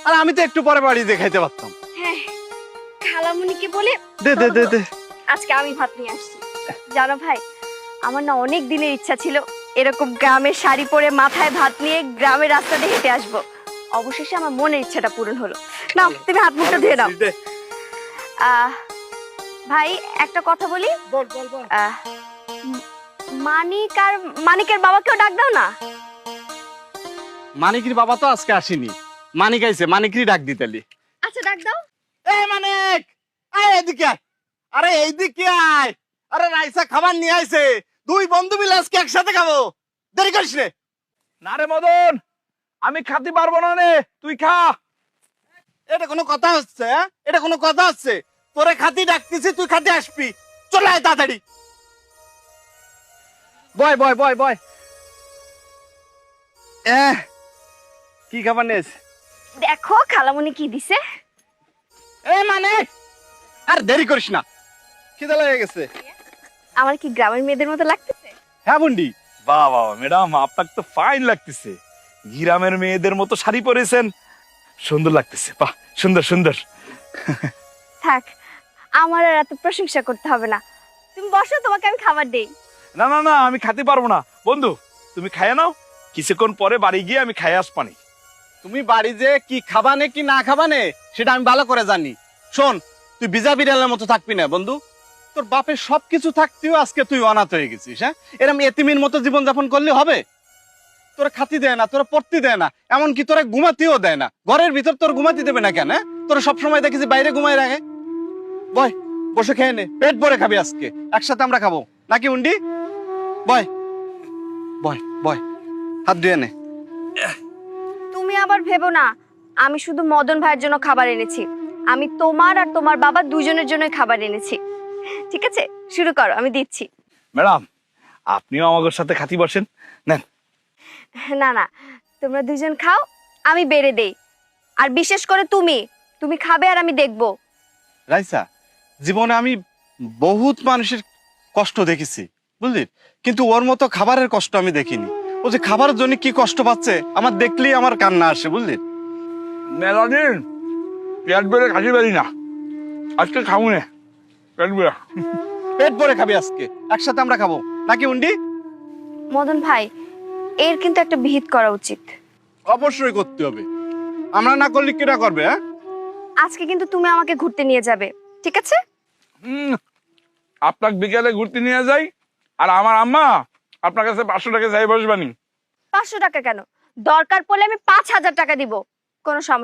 আর আমি তো একটু পরে বাড়ি দিয়ে খাইতে পারতাম। হ্যাঁ, খালামুনিকে বলে দে দে দে দে। আজকে আমি ভাত নিয়ে আসছি। জানো ভাই, আমার না অনেক দিনের ইচ্ছা ছিল এরকম গ্রামের শাড়ি পরে মাথায় ভাত নিয়ে গ্রামের রাস্তা দিয়ে হেঁটে আসবো। অবশেষে আমার মনের ইচ্ছাটা পূরণ হলো। নাও তুমি হাত মুখটা ধুয়ে নাও। ভাই একটা কথা বলি। বল বল বল। মানিকের বাবাকেও ডাক দাও না। মানিকের বাবা তো আজকে আসেনি, মানিক আইছে, মানিকেরই ডাক দিতেলি। আচ্ছা ডাক দাও। এই মানিক, আয় এদিকে আয়। আরে এইদিকে আয়। আরে রাইসা খাবার নিয়ে আইছে, দুই বন্ধু মিলে আজকে একসাথে খাবো। দেরি করিস রে। না রে মদন, আমি খাতে পারবো না রে, তুই খা। এটা কোনো কথা হচ্ছে? এটা কোনো কথা হচ্ছে? তোরে খাতি ডাকতেছি, তুই খাতে আসবি। চলে আয় তাড়াতাড়ি। বয় বয় বয় বয়। কি খাবার নিস? দেখো খালামুনি কি দিছে। এ মানে আর দেরি করিস না, খিদে লেগে গেছে। আমার কি গ্রামের মেয়েদের মতো লাগতেছে? হ্যাঁ বন্ডি। বাহ বাহ ম্যাডাম, আপনাকে তো ফাইন লাগতেছে। গ্রামের মেয়েদের মতো শাড়ি পরেছেন, সুন্দর লাগতেছে। বাহ, সুন্দর সুন্দর। থাক, আমার আর এত প্রশংসা করতে হবে না। তুমি বসো, তোমাকে আমি খাবার দেই। না না না, আমি খাতে পারবো না। বন্ধু তুমি খাইয়া নাও, কিছুক্ষণ পরে বাড়ি গিয়ে আমি খাই আসপানি। তুমি বাড়ি যে কি খাবানে কি না খাবানে সেটা আমি ভালো করে জানি। শোন, তুই বিজা বিড়ালের মতো থাকবি না বন্ধু। তোর বাপের সবকিছু থাকতেও আজকে তুই অনাথ হয়ে গেছিস। হ্যাঁ, এরম এতিমের মতো জীবন যাপন করলে হবে? তোরা খাতি দেয় না, তোরা পড়তে দেয় না, এমনকি তোরা ঘুমাতেও দেয় না। ঘরের ভিতর তোর ঘুমাতে দেবে না কেন? তোরা সবসময় দেখেছি বাইরে ঘুমায় রাখে। বয়, বসে খেয়ে নে, পেট ভরে খাবি আজকে। একসাথে আমরা খাবো নাকি উন্ডি? বয় বয় বয়, হাত ধুয়ে নে। তুমি আবার ভেবো না আমি শুধু মদন ভাইয়ের জন্য খাবার এনেছি। আমি তোমার আর তোমার বাবা দুজনের জন্যই খাবার এনেছি। ঠিক আছে, শুরু করো, আমি দিচ্ছি। ম্যাডাম, আপনিও আমাদের সাথে খাতি বসেন। নেন। না না, তোমরা দুজন খাও, আমি বেড়ে দেই। আর বিশেষ করে তুমি তুমি খাবে আর আমি দেখবো। রাইসা, জীবনে আমি বহুত মানুষের কষ্ট দেখেছি বুঝলি, কিন্তু ওর মতো খাবারের কষ্ট আমি দেখিনি। ও যে খাবারের জন্য কি কষ্ট পাচ্ছে আমার দেখলেই আমার কান্না আসে বুঝলি। মেলাদিন পেট বেড়ে খাতি পারি না, আজকে খাবো না। পেট বেড়া। পেট ভরে খাবি আজকে, একসাথে আমরা খাবো নাকি উন্ডি? মদন ভাই, এর কিন্তু একটা বিহিত করা উচিত। অবশ্যই করতে হবে, আমরা না করলে কিরা করবে? হ্যাঁ, আজকে কিন্তু তুমি আমাকে ঘুরতে নিয়ে যাবে, ঠিক আছে? আপনাকে বিকেলে ঘুরতে নিয়ে যাই, আর আমার আম্মা আপনার কাছে 500 টাকা চাই বসবানি। 500 টাকা কেন, দরকার পড়লে আমি 5000 টাকা দিব, কোনো সমস্যা